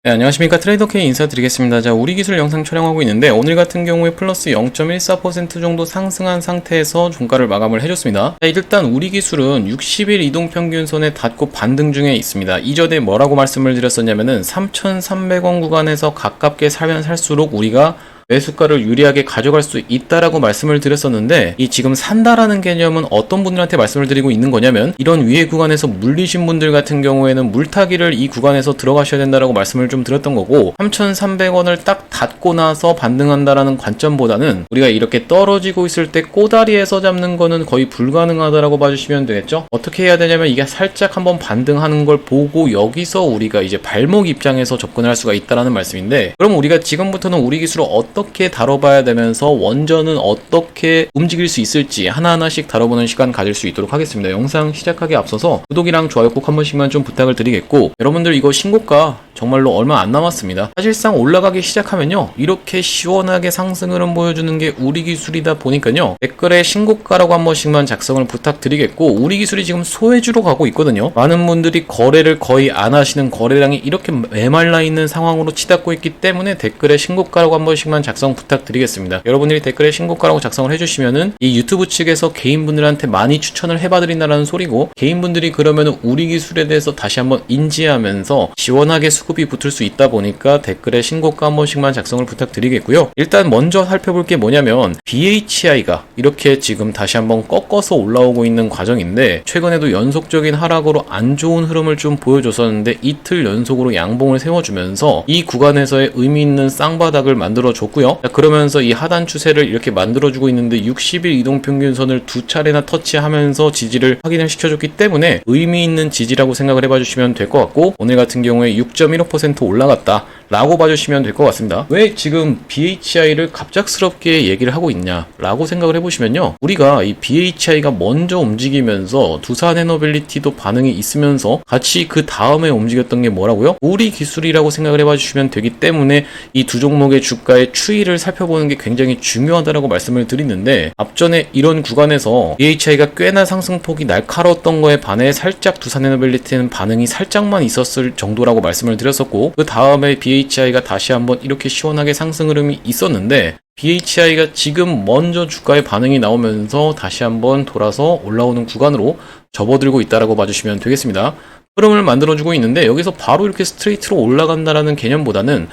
네, 안녕하십니까. 트레이더 K 인사드리겠습니다. 자, 우리 기술 영상 촬영하고 있는데 오늘 같은 경우에 플러스 0.14% 정도 상승한 상태에서 종가를 마감을 해줬습니다. 자, 일단 우리 기술은 60일 이동평균선에 닿고 반등 중에 있습니다. 이전에 뭐라고 말씀을 드렸었냐면은 3,300원 구간에서 가깝게 사면 살수록 우리가 매수가를 유리하게 가져갈 수 있다라고 말씀을 드렸었는데, 이 지금 산다라는 개념은 어떤 분들한테 말씀을 드리고 있는 거냐면, 이런 위에 구간에서 물리신 분들 같은 경우에는 물타기를 이 구간에서 들어가셔야 된다라고 말씀을 좀 드렸던 거고, 3,300원을 딱 닫고 나서 반등한다라는 관점보다는 우리가 이렇게 떨어지고 있을 때 꼬다리에서 잡는 거는 거의 불가능하다라고 봐주시면 되겠죠. 어떻게 해야 되냐면, 이게 살짝 한번 반등하는 걸 보고 여기서 우리가 이제 발목 입장에서 접근할 수가 있다라는 말씀인데, 그럼 우리가 지금부터는 우리 기술을 어떻게 다뤄봐야 되면서 원전은 어떻게 움직일 수 있을지 하나하나씩 다뤄보는 시간 가질 수 있도록 하겠습니다. 영상 시작하기 앞서서 구독이랑 좋아요 꼭 한 번씩만 좀 부탁을 드리겠고, 여러분들 이거 신고가 정말로 얼마 안 남았습니다. 사실상 올라가기 시작하면요, 이렇게 시원하게 상승 흐름 보여주는 게 우리 기술이다 보니까요, 댓글에 신고가라고 한 번씩만 작성을 부탁드리겠고, 우리 기술이 지금 소외주로 가고 있거든요. 많은 분들이 거래를 거의 안 하시는, 거래량이 이렇게 메말라 있는 상황으로 치닫고 있기 때문에 댓글에 신고가라고 한 번씩만 작성 부탁드리겠습니다. 여러분들이 댓글에 신고가라고 작성을 해주시면은 이 유튜브 측에서 개인분들한테 많이 추천을 해봐드린다는 소리고, 개인분들이 그러면은 우리 기술에 대해서 다시 한번 인지하면서 시원하게 수급이 붙을 수 있다 보니까 댓글에 신고가 한 번씩만 작성을 부탁드리겠고요. 일단 먼저 살펴볼 게 뭐냐면, BHI가 이렇게 지금 다시 한번 꺾어서 올라오고 있는 과정인데, 최근에도 연속적인 하락으로 안 좋은 흐름을 좀 보여줬었는데 이틀 연속으로 양봉을 세워주면서 이 구간에서의 의미 있는 쌍바닥을 만들어줬고요. 자, 그러면서 이 하단 추세를 이렇게 만들어주고 있는데 60일 이동평균선을 두 차례나 터치하면서 지지를 확인을 시켜줬기 때문에 의미 있는 지지라고 생각을 해봐주시면 될 것 같고, 오늘 같은 경우에 6.15% 올라갔다 라고 봐주시면 될 것 같습니다. 왜 지금 BHI를 갑작스럽게 얘기를 하고 있냐 라고 생각을 해보시면요, 우리가 이 BHI가 먼저 움직이면서 두산에너빌리티도 반응이 있으면서 같이 그 다음에 움직였던 게 뭐라고요? 우리 기술이라고 생각을 해봐주시면 되기 때문에 이 두 종목의 주가의 추이를 살펴보는 게 굉장히 중요하다라고 말씀을 드리는데, 앞전에 이런 구간에서 BHI가 꽤나 상승폭이 날카로웠던 거에 반해 살짝 두산에너빌리티는 반응이 살짝만 있었을 정도라고 말씀을 드렸었고, 그 다음에 BHI가 다시 한번 이렇게 시원하게 상승 흐름이 있었는데, BHI가 지금 먼저 주가의 반응이 나오면서 다시 한번 돌아서 올라오는 구간으로 접어들고 있다라고 봐주시면 되겠습니다. 흐름을 만들어주고 있는데, 여기서 바로 이렇게 스트레이트로 올라간다라는 개념보다는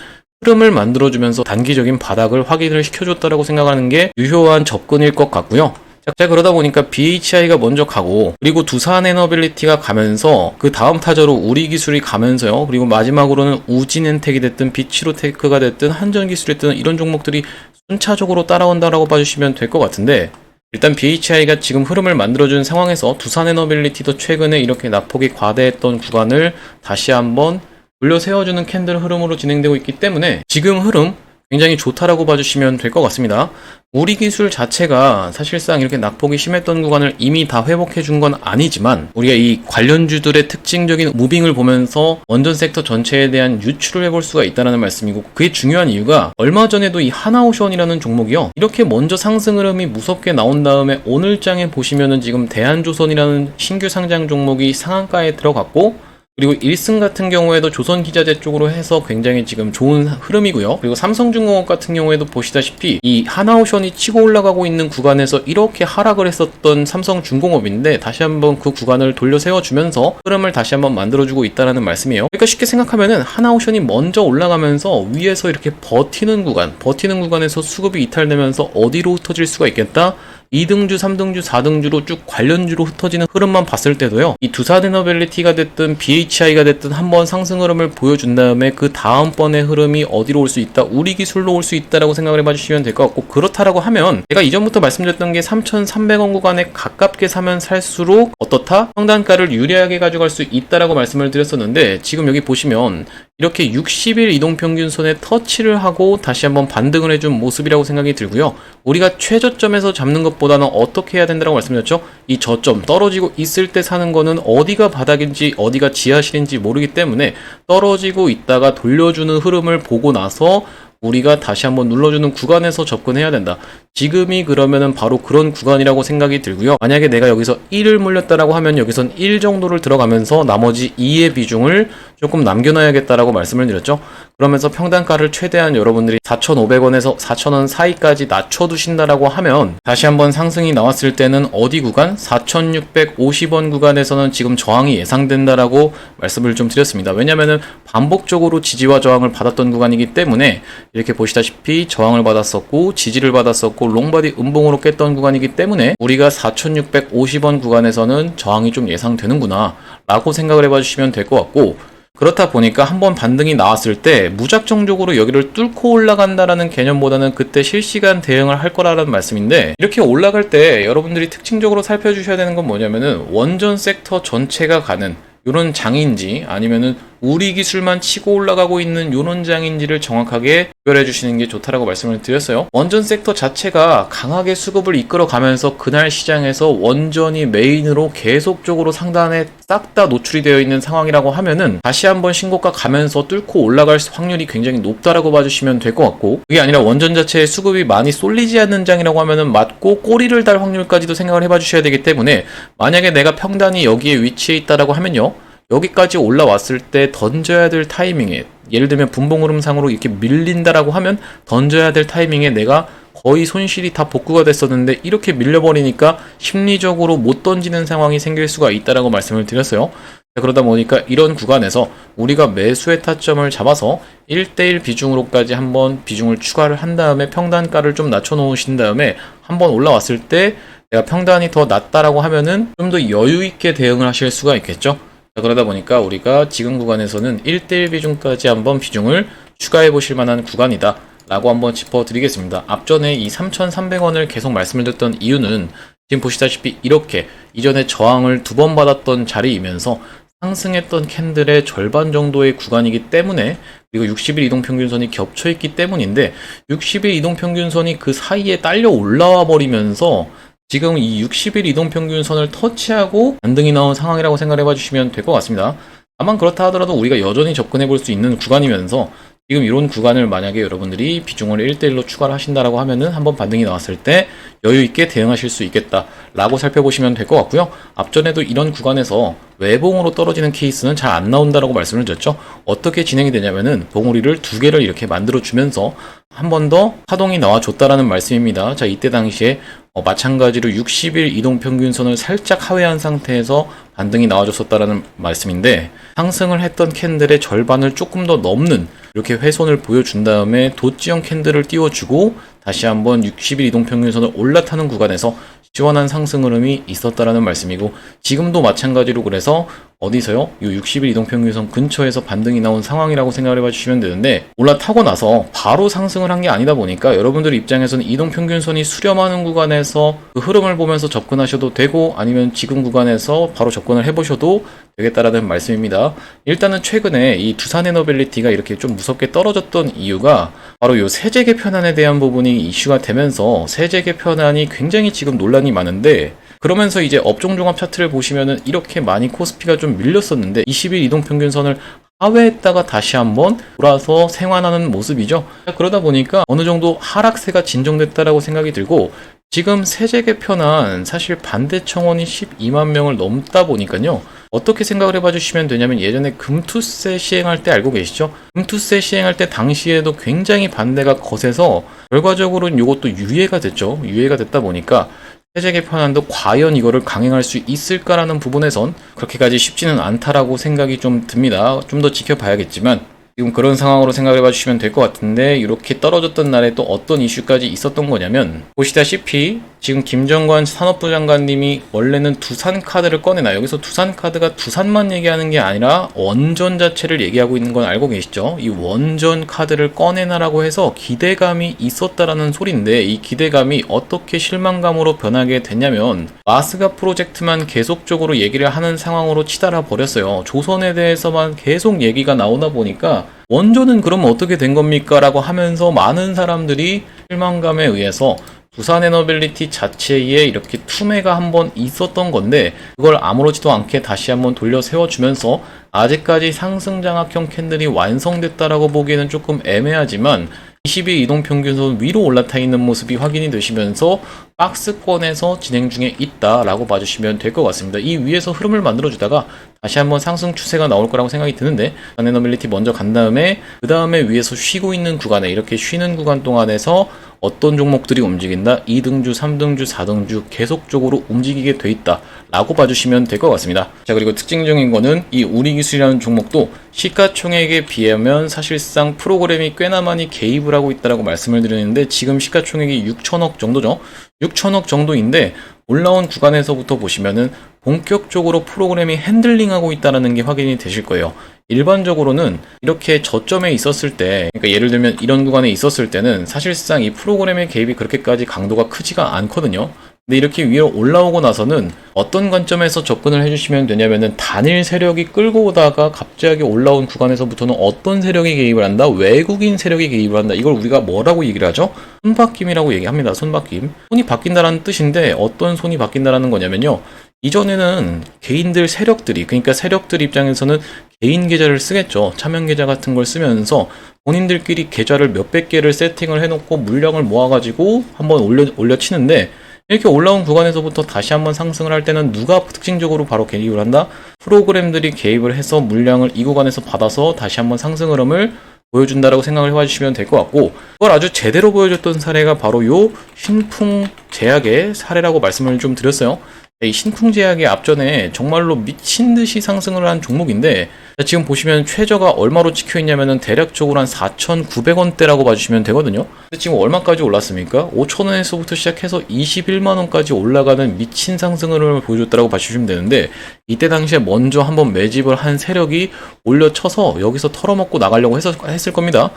흐름을 만들어주면서 단기적인 바닥을 확인을 시켜줬다라고 생각하는 게 유효한 접근일 것 같고요. 자, 그러다 보니까 BHI가 먼저 가고, 그리고 두산에너빌리티가 가면서 그 다음 타자로 우리 기술이 가면서요, 그리고 마지막으로는 우진엔텍이 됐든 비치로테크가 됐든 한전기술이 됐든 이런 종목들이 순차적으로 따라온다라고 봐주시면 될 것 같은데, 일단 BHI가 지금 흐름을 만들어준 상황에서 두산에너빌리티도 최근에 이렇게 낙폭이 과대했던 구간을 다시 한번 올려 세워주는 캔들 흐름으로 진행되고 있기 때문에 지금 흐름 굉장히 좋다라고 봐주시면 될 것 같습니다. 우리 기술 자체가 사실상 이렇게 낙폭이 심했던 구간을 이미 다 회복해 준 건 아니지만, 우리가 이 관련주들의 특징적인 무빙을 보면서 원전 섹터 전체에 대한 유출을 해볼 수가 있다는 말씀이고, 그게 중요한 이유가 얼마 전에도 이 하나오션이라는 종목이요, 이렇게 먼저 상승 흐름이 무섭게 나온 다음에 오늘 장에 보시면은 지금 대한조선이라는 신규 상장 종목이 상한가에 들어갔고, 그리고 1승 같은 경우에도 조선기자재 쪽으로 해서 굉장히 지금 좋은 흐름이고요. 그리고 삼성중공업 같은 경우에도 보시다시피 이 하나오션이 치고 올라가고 있는 구간에서 이렇게 하락을 했었던 삼성중공업인데 다시 한번 그 구간을 돌려 세워주면서 흐름을 다시 한번 만들어주고 있다는 말씀이에요. 그러니까 쉽게 생각하면은 하나오션이 먼저 올라가면서 위에서 이렇게 버티는 구간에서 수급이 이탈되면서 어디로 흩어질 수가 있겠다? 2등주, 3등주, 4등주로 쭉 관련주로 흩어지는 흐름만 봤을 때도요, 이 두산에너빌리티가 됐든 BHI가 됐든 한번 상승 흐름을 보여준 다음에 그 다음번의 흐름이 어디로 올 수 있다? 우리 기술로 올 수 있다라고 생각을 해봐주시면 될 것 같고, 그렇다라고 하면 제가 이전부터 말씀드렸던 게 3,300원 구간에 가깝게 사면 살수록 어떻다? 평단가를 유리하게 가져갈 수 있다라고 말씀을 드렸었는데, 지금 여기 보시면 이렇게 60일 이동평균선에 터치를 하고 다시 한번 반등을 해준 모습이라고 생각이 들고요. 우리가 최저점에서 잡는 것보다는 어떻게 해야 된다고 말씀드렸죠? 이 저점 떨어지고 있을 때 사는 거는 어디가 바닥인지 어디가 지하실인지 모르기 때문에 떨어지고 있다가 돌려주는 흐름을 보고 나서 우리가 다시 한번 눌러주는 구간에서 접근해야 된다. 지금이 그러면은 바로 그런 구간이라고 생각이 들고요. 만약에 내가 여기서 1을 물렸다라고 하면 여기선 1 정도를 들어가면서 나머지 2의 비중을 조금 남겨놔야겠다라고 말씀을 드렸죠. 그러면서 평단가를 최대한 여러분들이 4,500원에서 4,000원 사이까지 낮춰두신다라고 하면 다시 한번 상승이 나왔을 때는 어디 구간? 4,650원 구간에서는 지금 저항이 예상된다라고 말씀을 좀 드렸습니다. 왜냐면은 반복적으로 지지와 저항을 받았던 구간이기 때문에 이렇게 보시다시피 저항을 받았었고 지지를 받았었고 롱바디 음봉으로 깼던 구간이기 때문에 우리가 4,650원 구간에서는 저항이 좀 예상되는구나 라고 생각을 해봐 주시면 될 것 같고, 그렇다 보니까 한번 반등이 나왔을 때 무작정적으로 여기를 뚫고 올라간다라는 개념보다는 그때 실시간 대응을 할 거라는 말씀인데, 이렇게 올라갈 때 여러분들이 특징적으로 살펴주셔야 되는 건 뭐냐면은 원전 섹터 전체가 가는 요런 장인지 아니면은 우리 기술만 치고 올라가고 있는 요런 장인지를 정확하게 구별해 주시는 게 좋다라고 말씀을 드렸어요. 원전 섹터 자체가 강하게 수급을 이끌어 가면서 그날 시장에서 원전이 메인으로 계속적으로 상단에 싹 다 노출이 되어 있는 상황이라고 하면은 다시 한번 신고가 가면서 뚫고 올라갈 확률이 굉장히 높다라고 봐주시면 될 것 같고, 그게 아니라 원전 자체에 수급이 많이 쏠리지 않는 장이라고 하면은 맞고 꼬리를 달 확률까지도 생각을 해봐 주셔야 되기 때문에, 만약에 내가 평단이 여기에 위치해 있다라고 하면요, 여기까지 올라왔을 때 던져야 될 타이밍에, 예를 들면 분봉 흐름상으로 이렇게 밀린다라고 하면 던져야 될 타이밍에 내가 거의 손실이 다 복구가 됐었는데 이렇게 밀려버리니까 심리적으로 못 던지는 상황이 생길 수가 있다라고 말씀을 드렸어요. 그러다 보니까 이런 구간에서 우리가 매수의 타점을 잡아서 1대1 비중으로까지 한번 비중을 추가를 한 다음에 평단가를 좀 낮춰 놓으신 다음에 한번 올라왔을 때 내가 평단이 더 낮다라고 하면은 좀 더 여유 있게 대응을 하실 수가 있겠죠. 그러다 보니까 우리가 지금 구간에서는 1대1 비중까지 한번 비중을 추가해 보실 만한 구간이다 라고 한번 짚어드리겠습니다. 앞전에 이 3,300원을 계속 말씀을 드렸던 이유는 지금 보시다시피 이렇게 이전에 저항을 2번 받았던 자리이면서 상승했던 캔들의 절반 정도의 구간이기 때문에, 그리고 60일 이동평균선이 겹쳐있기 때문인데 60일 이동평균선이 그 사이에 딸려 올라와 버리면서 지금 이 60일 이동평균선을 터치하고 반등이 나온 상황이라고 생각해 봐 주시면 될 것 같습니다. 다만 그렇다 하더라도 우리가 여전히 접근해 볼 수 있는 구간이면서 지금 이런 구간을 만약에 여러분들이 비중을 1대1로 추가를 하신다라고 하면은 한번 반등이 나왔을 때 여유 있게 대응하실 수 있겠다 라고 살펴보시면 될 것 같고요. 앞전에도 이런 구간에서 외봉으로 떨어지는 케이스는 잘 안 나온다라고 말씀을 드렸죠. 어떻게 진행이 되냐면은 봉우리를 2개를 이렇게 만들어 주면서 한 번 더 파동이 나와줬다라는 말씀입니다. 자, 이때 당시에 마찬가지로 60일 이동평균선을 살짝 하회한 상태에서 반등이 나와줬었다라는 말씀인데, 상승을 했던 캔들의 절반을 조금 더 넘는 이렇게 훼손을 보여준 다음에 도지형 캔들을 띄워주고 다시 한번 60일 이동평균선을 올라타는 구간에서 시원한 상승 흐름이 있었다라는 말씀이고, 지금도 마찬가지로 그래서 어디서요? 이 60일 이동평균선 근처에서 반등이 나온 상황이라고 생각을 해봐 주시면 되는데, 올라타고 나서 바로 상승을 한 게 아니다 보니까 여러분들 입장에서는 이동평균선이 수렴하는 구간에서 그 흐름을 보면서 접근하셔도 되고, 아니면 지금 구간에서 바로 접근을 해보셔도 되겠다라는 말씀입니다. 일단은 최근에 이 두산에너빌리티가 이렇게 좀 무섭게 떨어졌던 이유가 바로 이 세제 개편안에 대한 부분이 이슈가 되면서, 세제 개편안이 굉장히 지금 논란이 많은데, 그러면서 이제 업종 종합 차트를 보시면은 이렇게 많이 코스피가 좀 밀렸었는데 20일 이동평균선을 하회했다가 다시 한번 돌아서 생환하는 모습이죠. 그러다 보니까 어느 정도 하락세가 진정됐다라고 생각이 들고, 지금 세제 개편안 사실 반대 청원이 12만 명을 넘다 보니까요. 어떻게 생각을 해봐 주시면 되냐면, 예전에 금투세 시행할 때 알고 계시죠? 금투세 시행할 때 당시에도 굉장히 반대가 거세서 결과적으로는 이것도 유예가 됐죠. 유예가 됐다 보니까 세제 개편안도 과연 이거를 강행할 수 있을까라는 부분에선 그렇게까지 쉽지는 않다라고 생각이 좀 듭니다. 좀 더 지켜봐야겠지만 지금 그런 상황으로 생각해 봐 주시면 될 것 같은데, 이렇게 떨어졌던 날에 또 어떤 이슈까지 있었던 거냐면, 보시다시피 지금 김정관 산업부 장관님이 원래는 두산카드를 꺼내놔요. 여기서 두산카드가 두산만 얘기하는 게 아니라 원전 자체를 얘기하고 있는 건 알고 계시죠? 이 원전 카드를 꺼내놔라고 해서 기대감이 있었다라는 소리인데, 이 기대감이 어떻게 실망감으로 변하게 됐냐면, 마스가 프로젝트만 계속적으로 얘기를 하는 상황으로 치달아 버렸어요. 조선에 대해서만 계속 얘기가 나오다 보니까 원전은 그럼 어떻게 된 겁니까? 라고 하면서 많은 사람들이 실망감에 의해서 두산에너빌리티 자체에 이렇게 투매가 한번 있었던 건데, 그걸 아무렇지도 않게 다시 한번 돌려 세워주면서 아직까지 상승 장악형 캔들이 완성됐다라고 보기에는 조금 애매하지만, 20일 이동평균선 위로 올라타 있는 모습이 확인이 되시면서 박스권에서 진행 중에 있다라고 봐주시면 될 것 같습니다. 이 위에서 흐름을 만들어주다가 다시 한번 상승 추세가 나올 거라고 생각이 드는데, 에너빌리티 먼저 간 다음에 그 다음에 위에서 쉬고 있는 구간에, 이렇게 쉬는 구간 동안에서 어떤 종목들이 움직인다, 2등주, 3등주, 4등주 계속적으로 움직이게 돼 있다 라고 봐주시면 될 것 같습니다. 자, 그리고 특징적인 거는 이 우리기술이라는 종목도 시가총액에 비하면 사실상 프로그램이 꽤나 많이 개입을 하고 있다라고 말씀을 드렸는데, 지금 시가총액이 6천억 정도죠. 6천억 정도인데 올라온 구간에서부터 보시면은 본격적으로 프로그램이 핸들링하고 있다는 게 확인이 되실 거예요. 일반적으로는 이렇게 저점에 있었을 때, 그러니까 예를 들면 이런 구간에 있었을 때는 사실상 이 프로그램의 개입이 그렇게까지 강도가 크지가 않거든요. 근데 이렇게 위로 올라오고 나서는 어떤 관점에서 접근을 해주시면 되냐면은, 단일 세력이 끌고 오다가 갑자기 올라온 구간에서부터는 어떤 세력이 개입을 한다? 외국인 세력이 개입을 한다. 이걸 우리가 뭐라고 얘기를 하죠? 손바뀜이라고 얘기합니다. 손바뀜. 손이 바뀐다라는 뜻인데, 어떤 손이 바뀐다라는 거냐면요, 이전에는 개인들 세력들이, 그러니까 세력들 입장에서는 개인 계좌를 쓰겠죠. 차명 계좌 같은 걸 쓰면서 본인들끼리 계좌를 몇백 개를 세팅을 해놓고 물량을 모아가지고 한번 올려치는데, 이렇게 올라온 구간에서부터 다시 한번 상승을 할 때는 누가 특징적으로 바로 개입을 한다? 프로그램들이 개입을 해서 물량을 이 구간에서 받아서 다시 한번 상승 흐름을 보여준다라고 생각을 해봐주시면 될 것 같고, 그걸 아주 제대로 보여줬던 사례가 바로 요 신풍제약의 사례라고 말씀을 좀 드렸어요. 이 신풍제약이 앞전에 정말로 미친듯이 상승을 한 종목인데, 지금 보시면 최저가 얼마로 찍혀있냐면은 대략적으로 한 4,900원대라고 봐주시면 되거든요. 근데 지금 얼마까지 올랐습니까? 5,000원에서부터 시작해서 21만원까지 올라가는 미친 상승을 보여줬다라고 봐주시면 되는데, 이때 당시에 먼저 한번 매집을 한 세력이 올려쳐서 여기서 털어먹고 나가려고 했을 겁니다.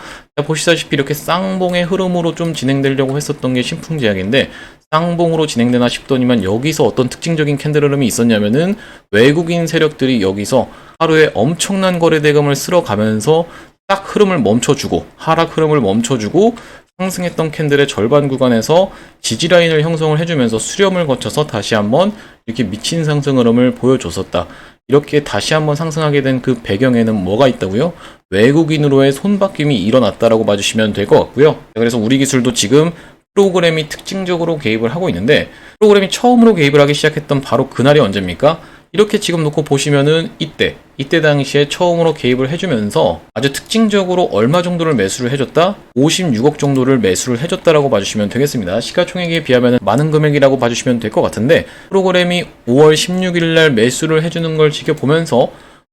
보시다시피 이렇게 쌍봉의 흐름으로 좀 진행되려고 했었던 게 신풍제약인데, 쌍봉으로 진행되나 싶더니만 여기서 어떤 특징적인 캔들 흐름이 있었냐면은, 외국인 세력들이 여기서 하루에 엄청난 거래 대금을 쓸어가면서 딱 흐름을 멈춰주고, 하락 흐름을 멈춰주고, 상승했던 캔들의 절반 구간에서 지지라인을 형성을 해주면서 수렴을 거쳐서 다시 한번 이렇게 미친 상승 흐름을 보여줬었다. 이렇게 다시 한번 상승하게 된 그 배경에는 뭐가 있다고요? 외국인으로의 손바뀜이 일어났다라고 봐주시면 될 것 같고요. 그래서 우리 기술도 지금 프로그램이 특징적으로 개입을 하고 있는데, 프로그램이 처음으로 개입을 하기 시작했던 바로 그날이 언제입니까? 이렇게 지금 놓고 보시면은 이때 당시에 처음으로 개입을 해주면서 아주 특징적으로 얼마 정도를 매수를 해줬다? 56억 정도를 매수를 해줬다라고 봐주시면 되겠습니다. 시가총액에 비하면 많은 금액이라고 봐주시면 될 것 같은데, 프로그램이 5월 16일 날 매수를 해주는 걸 지켜보면서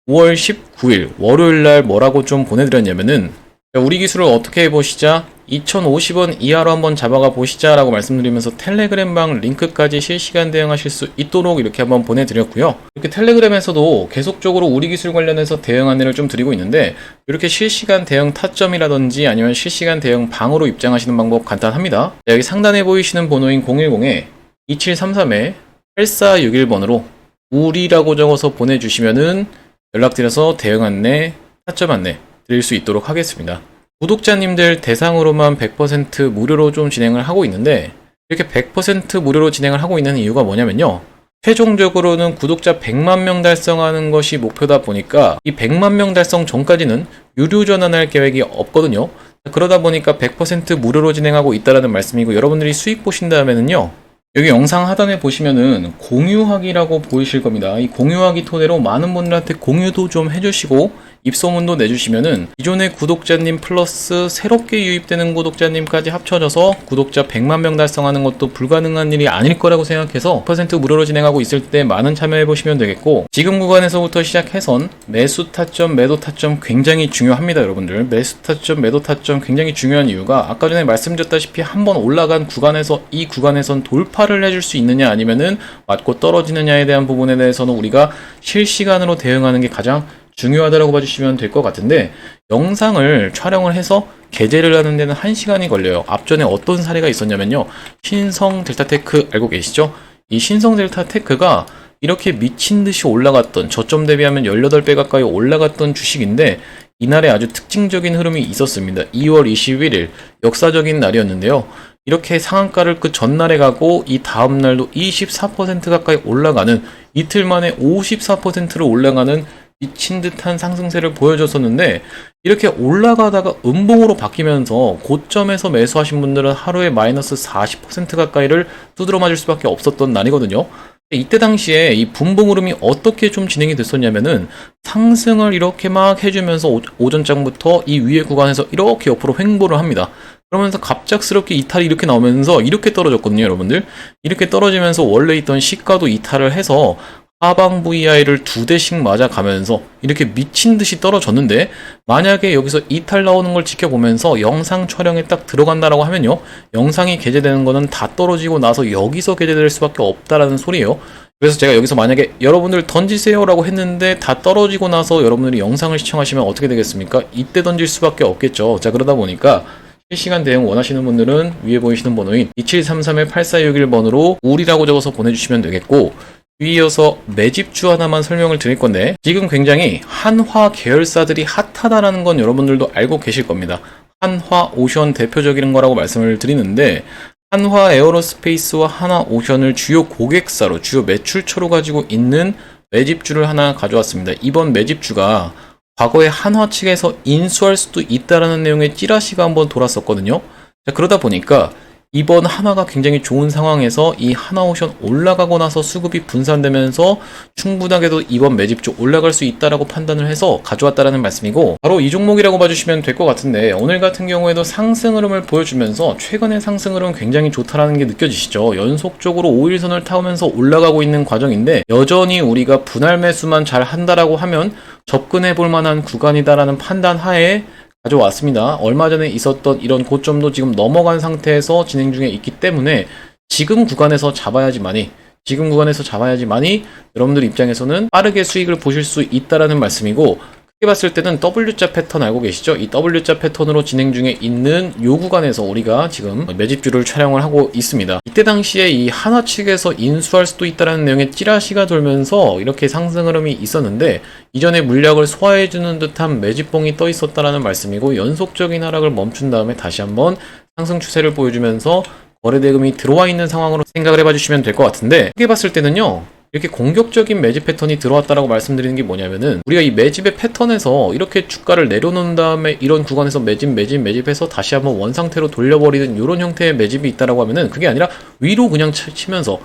5월 19일 월요일 날 뭐라고 좀 보내드렸냐면은, 우리 기술을 어떻게 해보시자, 2050원 이하로 한번 잡아가 보시자 라고 말씀드리면서 텔레그램방 링크까지 실시간 대응하실 수 있도록 이렇게 한번 보내드렸고요. 이렇게 텔레그램에서도 계속적으로 우리 기술 관련해서 대응 안내를 좀 드리고 있는데, 이렇게 실시간 대응 타점이라든지 아니면 실시간 대응 방으로 입장하시는 방법 간단합니다. 여기 상단에 보이시는 번호인 010-2733-8461번으로 우리라고 적어서 보내주시면은 연락드려서 대응 안내, 타점 안내 드릴 수 있도록 하겠습니다. 구독자님들 대상으로만 100% 무료로 좀 진행을 하고 있는데, 이렇게 100% 무료로 진행을 하고 있는 이유가 뭐냐면요, 최종적으로는 구독자 100만 명 달성하는 것이 목표다 보니까 이 100만 명 달성 전까지는 유료 전환할 계획이 없거든요. 그러다 보니까 100% 무료로 진행하고 있다는 말씀이고, 여러분들이 수익 보신 다음에는요, 여기 영상 하단에 보시면은 공유하기라고 보이실 겁니다. 이 공유하기 토대로 많은 분들한테 공유도 좀 해주시고 입소문도 내주시면은 기존의 구독자님 플러스 새롭게 유입되는 구독자님까지 합쳐져서 구독자 100만 명 달성하는 것도 불가능한 일이 아닐 거라고 생각해서 100% 무료로 진행하고 있을 때 많은 참여해 보시면 되겠고, 지금 구간에서부터 시작해선 매수 타점, 매도 타점 굉장히 중요합니다. 여러분들, 매수 타점, 매도 타점 굉장히 중요한 이유가 아까 전에 말씀드렸다시피 한번 올라간 구간에서 이 구간에선 돌파를 해줄 수 있느냐 아니면은 맞고 떨어지느냐에 대한 부분에 대해서는 우리가 실시간으로 대응하는 게 가장 중요하다고 봐주시면 될 것 같은데, 영상을 촬영을 해서 게재를 하는 데는 1시간이 걸려요. 앞전에 어떤 사례가 있었냐면요, 신성 델타테크 알고 계시죠? 이 신성 델타테크가 이렇게 미친듯이 올라갔던, 저점 대비하면 18배 가까이 올라갔던 주식인데, 이날에 아주 특징적인 흐름이 있었습니다. 2월 21일 역사적인 날이었는데요, 이렇게 상한가를 그 전날에 가고 이 다음날도 24% 가까이 올라가는, 이틀 만에 54%를 올라가는 미친 듯한 상승세를 보여줬었는데 이렇게 올라가다가 음봉으로 바뀌면서 고점에서 매수하신 분들은 하루에 마이너스 40% 가까이를 두드러 맞을 수밖에 없었던 날이거든요. 이때 당시에 이 분봉 흐름이 어떻게 좀 진행이 됐었냐면은 상승을 이렇게 막 해주면서 오전장부터 이 위에 구간에서 이렇게 옆으로 횡보를 합니다. 그러면서 갑작스럽게 이탈이 이렇게 나오면서 이렇게 떨어졌거든요, 여러분들. 이렇게 떨어지면서 원래 있던 시가도 이탈을 해서 하방 VI를 2대씩 맞아가면서 이렇게 미친 듯이 떨어졌는데, 만약에 여기서 이탈 나오는 걸 지켜보면서 영상 촬영에 딱 들어간다라고 하면요, 영상이 게재되는 거는 다 떨어지고 나서 여기서 게재될 수밖에 없다라는 소리예요. 그래서 제가 여기서 만약에 여러분들 던지세요 라고 했는데 다 떨어지고 나서 여러분들이 영상을 시청하시면 어떻게 되겠습니까? 이때 던질 수밖에 없겠죠. 자, 그러다 보니까 실시간 대응 원하시는 분들은 위에 보이시는 번호인 2733-8461번으로 우리라고 적어서 보내주시면 되겠고, 이어서 매집주 하나만 설명을 드릴 건데, 지금 굉장히 한화 계열사들이 핫하다라는 건 여러분들도 알고 계실 겁니다. 한화 오션 대표적인 거라고 말씀을 드리는데, 한화 에어로스페이스와 한화 오션을 주요 고객사로, 주요 매출처로 가지고 있는 매집주를 하나 가져왔습니다. 이번 매집주가 과거에 한화 측에서 인수할 수도 있다라는 내용의 찌라시가 한번 돌았었거든요. 자, 그러다 보니까 이번 한화가 굉장히 좋은 상황에서 이 한화오션 올라가고 나서 수급이 분산되면서 충분하게도 이번 매집주 올라갈 수 있다라고 판단을 해서 가져왔다라는 말씀이고, 바로 이 종목이라고 봐주시면 될 것 같은데, 오늘 같은 경우에도 상승 흐름을 보여주면서 최근의 상승 흐름은 굉장히 좋다라는 게 느껴지시죠. 연속적으로 5일선을 타오면서 올라가고 있는 과정인데, 여전히 우리가 분할 매수만 잘 한다라고 하면 접근해 볼 만한 구간이다라는 판단 하에 가져왔습니다. 얼마 전에 있었던 이런 고점도 지금 넘어간 상태에서 진행 중에 있기 때문에 지금 구간에서 잡아야지만이 여러분들 입장에서는 빠르게 수익을 보실 수 있다라는 말씀이고, 크게 봤을 때는 W자 패턴 알고 계시죠? 이 W자 패턴으로 진행 중에 있는 요 구간에서 우리가 지금 매집주를 촬영을 하고 있습니다. 이때 당시에 이 한화 측에서 인수할 수도 있다라는 내용의 찌라시가 돌면서 이렇게 상승 흐름이 있었는데, 이전에 물량을 소화해주는 듯한 매집봉이 떠 있었다라는 말씀이고, 연속적인 하락을 멈춘 다음에 다시 한번 상승 추세를 보여주면서 거래대금이 들어와 있는 상황으로 생각을 해봐 주시면 될 것 같은데, 크게 봤을 때는요, 이렇게 공격적인 매집 패턴이 들어왔다라고 말씀드리는 게 뭐냐면은, 우리가 이 매집의 패턴에서 이렇게 주가를 내려놓은 다음에 이런 구간에서 매집해서 다시 한번 원상태로 돌려버리는 이런 형태의 매집이 있다라고 하면은, 그게 아니라 위로 그냥 치면서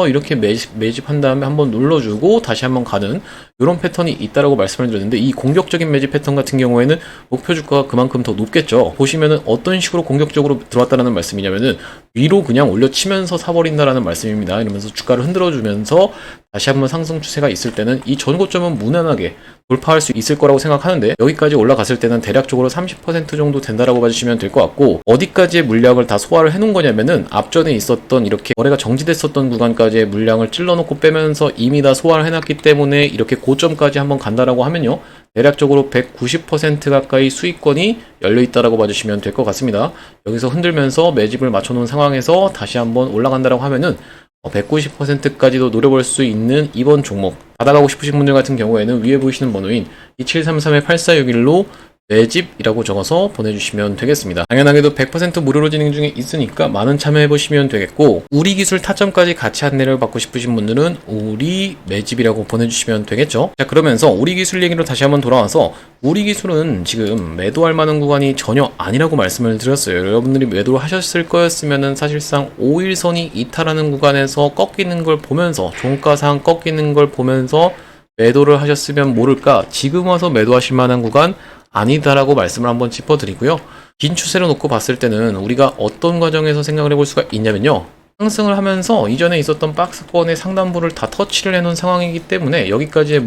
이렇게 매집한 다음에 한번 눌러주고 다시 한번 가는 이런 패턴이 있다라고 말씀을 드렸는데, 이 공격적인 매집 패턴 같은 경우에는 목표 주가가 그만큼 더 높겠죠. 보시면은 어떤 식으로 공격적으로 들어왔다라는 말씀이냐면은, 위로 그냥 올려치면서 사버린다라는 말씀입니다. 이러면서 주가를 흔들어주면서 다시 한번 상승 추세가 있을 때는 이 전고점은 무난하게 돌파할 수 있을 거라고 생각하는데, 여기까지 올라갔을 때는 대략적으로 30% 정도 된다라고 봐주시면 될 것 같고, 어디까지의 물량을 다 소화를 해놓은 거냐면은, 앞전에 있었던 이렇게 거래가 정지됐었던 구간까지의 물량을 찔러놓고 빼면서 이미 다 소화를 해놨기 때문에 이렇게 고점까지 한번 간다라고 하면요, 대략적으로 190% 가까이 수익권이 열려있다라고 봐주시면 될 것 같습니다. 여기서 흔들면서 매집을 맞춰놓은 상황에서 다시 한번 올라간다라고 하면은 190%까지도 노려볼 수 있는 이번 종목, 받아가고 싶으신 분들 같은 경우에는 위에 보이시는 번호인 2733-8461로 매집이라고 적어서 보내주시면 되겠습니다. 당연하게도 100% 무료로 진행 중에 있으니까 많은 참여해보시면 되겠고, 우리 기술 타점까지 같이 안내를 받고 싶으신 분들은 우리 매집이라고 보내주시면 되겠죠. 자, 그러면서 우리 기술 얘기로 다시 한번 돌아와서, 우리 기술은 지금 매도할 만한 구간이 전혀 아니라고 말씀을 드렸어요. 여러분들이 매도를 하셨을 거였으면은 사실상 5일선이 이탈하는 구간에서 꺾이는 걸 보면서, 종가상 꺾이는 걸 보면서 매도를 하셨으면 모를까, 지금 와서 매도하실 만한 구간 아니다라고 말씀을 한번 짚어드리고요. 긴 추세로 놓고 봤을 때는 우리가 어떤 과정에서 생각을 해볼 수가 있냐면요, 상승을 하면서 이전에 있었던 박스권의 상단부를 다 터치를 해놓은 상황이기 때문에 여기까지의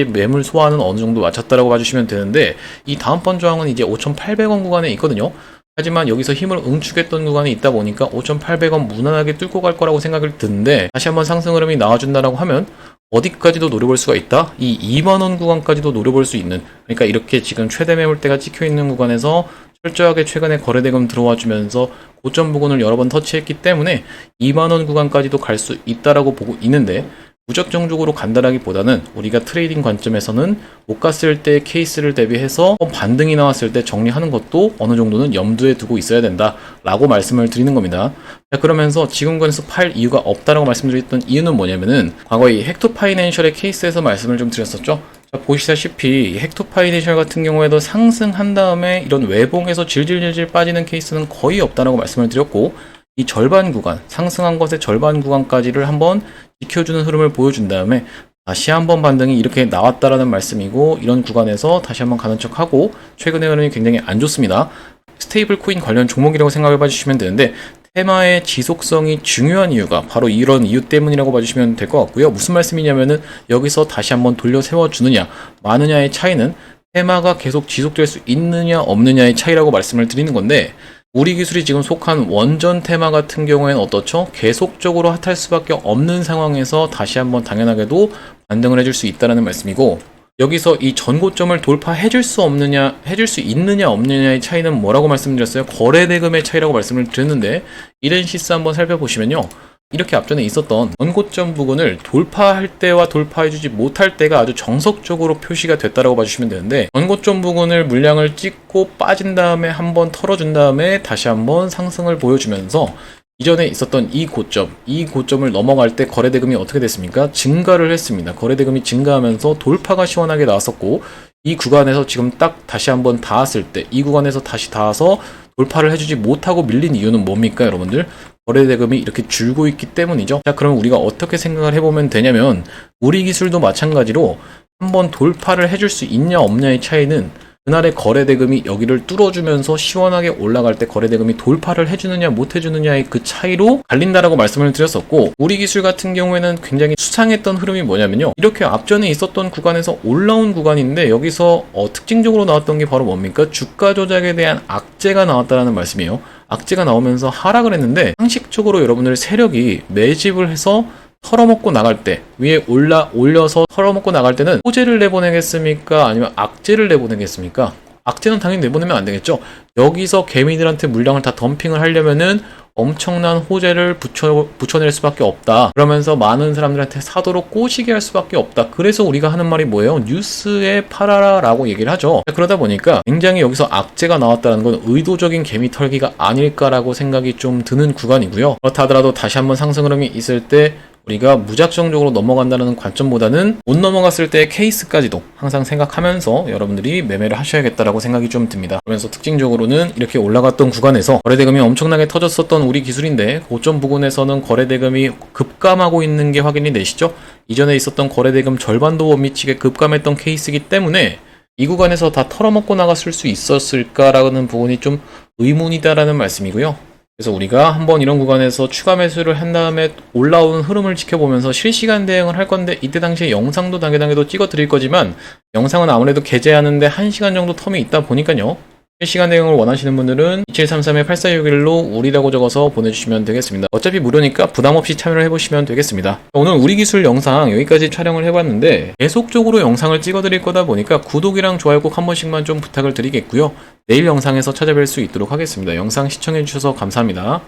매물 소화는 어느 정도 마쳤다라고 봐주시면 되는데, 이 다음번 저항은 이제 5,800원 구간에 있거든요. 하지만 여기서 힘을 응축했던 구간이 있다 보니까 5,800원 무난하게 뚫고 갈 거라고 생각을 드는데, 다시 한번 상승 흐름이 나와준다라고 하면 어디까지도 노려볼 수가 있다? 이 2만원 구간까지도 노려볼 수 있는, 그러니까 이렇게 지금 최대 매물대가 찍혀있는 구간에서 철저하게 최근에 거래대금 들어와 주면서 고점 부근을 여러 번 터치했기 때문에 2만원 구간까지도 갈 수 있다라고 보고 있는데, 무작정적으로 간다라기보다는 우리가 트레이딩 관점에서는 못 갔을 때 케이스를 대비해서 반등이 나왔을 때 정리하는 것도 어느 정도는 염두에 두고 있어야 된다 라고 말씀을 드리는 겁니다. 자, 그러면서 지금권에서 팔 이유가 없다라고 말씀드렸던 이유는 뭐냐면은 과거에 이 헥토파이낸셜의 케이스에서 말씀을 좀 드렸었죠. 자, 보시다시피 헥토파이낸셜 같은 경우에도 상승한 다음에 이런 외봉에서 질질질질 빠지는 케이스는 거의 없다라고 말씀을 드렸고, 이 절반 구간, 상승한 것의 절반 구간까지를 한번 지켜주는 흐름을 보여준 다음에 다시 한번 반등이 이렇게 나왔다라는 말씀이고, 이런 구간에서 다시 한번 가는 척하고 최근의 흐름이 굉장히 안 좋습니다. 스테이블 코인 관련 종목이라고 생각해 봐주시면 되는데, 테마의 지속성이 중요한 이유가 바로 이런 이유 때문이라고 봐주시면 될 것 같고요. 무슨 말씀이냐면은 여기서 다시 한번 돌려 세워주느냐 마느냐의 차이는 테마가 계속 지속될 수 있느냐 없느냐의 차이라고 말씀을 드리는 건데, 우리 기술이 지금 속한 원전 테마 같은 경우에는 어떻죠? 계속적으로 핫할 수밖에 없는 상황에서 다시 한번 당연하게도 반등을 해줄 수 있다는 말씀이고, 여기서 이 전고점을 돌파해줄 수 없느냐, 해줄 수 있느냐 없느냐의 차이는 뭐라고 말씀드렸어요? 거래대금의 차이라고 말씀을 드렸는데, 이렌시스 한번 살펴보시면요, 이렇게 앞전에 있었던 전고점 부근을 돌파할 때와 돌파해주지 못할 때가 아주 정석적으로 표시가 됐다라고 봐주시면 되는데, 전고점 부근을 물량을 찍고 빠진 다음에 한번 털어준 다음에 다시 한번 상승을 보여주면서 이전에 있었던 이 고점을 넘어갈 때 거래대금이 어떻게 됐습니까? 증가를 했습니다. 거래대금이 증가하면서 돌파가 시원하게 나왔었고, 이 구간에서 지금 딱 다시 한번 닿았을 때, 이 구간에서 다시 닿아서 돌파를 해주지 못하고 밀린 이유는 뭡니까, 여러분들? 거래대금이 이렇게 줄고 있기 때문이죠. 자, 그럼 우리가 어떻게 생각을 해보면 되냐면, 우리 기술도 마찬가지로 한번 돌파를 해줄 수 있냐 없냐의 차이는 그날의 거래대금이 여기를 뚫어주면서 시원하게 올라갈 때 거래대금이 돌파를 해주느냐 못 해주느냐의 그 차이로 갈린다라고 말씀을 드렸었고, 우리 기술 같은 경우에는 굉장히 수상했던 흐름이 뭐냐면요, 이렇게 앞전에 있었던 구간에서 올라온 구간인데 여기서 특징적으로 나왔던 게 바로 뭡니까? 주가 조작에 대한 악재가 나왔다라는 말씀이에요. 악재가 나오면서 하락을 했는데, 상식적으로 여러분들 세력이 매집을 해서 털어먹고 나갈 때, 위에 올려서 털어먹고 나갈 때는 호재를 내보내겠습니까? 아니면 악재를 내보내겠습니까? 악재는 당연히 내보내면 안 되겠죠. 여기서 개미들한테 물량을 다 덤핑을 하려면은 엄청난 호재를 붙여낼 수밖에 없다. 그러면서 많은 사람들한테 사도록 꼬시게 할 수밖에 없다. 그래서 우리가 하는 말이 뭐예요? 뉴스에 팔아라 라고 얘기를 하죠. 그러다 보니까 굉장히 여기서 악재가 나왔다는 건 의도적인 개미 털기가 아닐까라고 생각이 좀 드는 구간이고요. 그렇다 하더라도 다시 한번 상승 흐름이 있을 때 우리가 무작정적으로 넘어간다는 관점보다는 못 넘어갔을 때의 케이스까지도 항상 생각하면서 여러분들이 매매를 하셔야겠다라고 생각이 좀 듭니다. 그러면서 특징적으로는 이렇게 올라갔던 구간에서 거래대금이 엄청나게 터졌었던 우리 기술인데, 고점 부근에서는 거래대금이 급감하고 있는 게 확인이 되시죠? 이전에 있었던 거래대금 절반도 못 미치게 급감했던 케이스이기 때문에 이 구간에서 다 털어먹고 나갔을 수 있었을까라는 부분이 좀 의문이다라는 말씀이고요. 그래서 우리가 한번 이런 구간에서 추가 매수를 한 다음에 올라오는 흐름을 지켜보면서 실시간 대응을 할 건데, 이때 당시에 영상도 당연하게도 찍어 드릴 거지만 영상은 아무래도 게재하는데 1시간 정도 텀이 있다 보니까요, 실시간 대응을 원하시는 분들은 2733-8461로 우리라고 적어서 보내주시면 되겠습니다. 어차피 무료니까 부담없이 참여를 해보시면 되겠습니다. 오늘 우리 기술 영상 여기까지 촬영을 해봤는데, 계속적으로 영상을 찍어드릴 거다 보니까 구독이랑 좋아요 꼭 한 번씩만 좀 부탁을 드리겠고요. 내일 영상에서 찾아뵐 수 있도록 하겠습니다. 영상 시청해주셔서 감사합니다.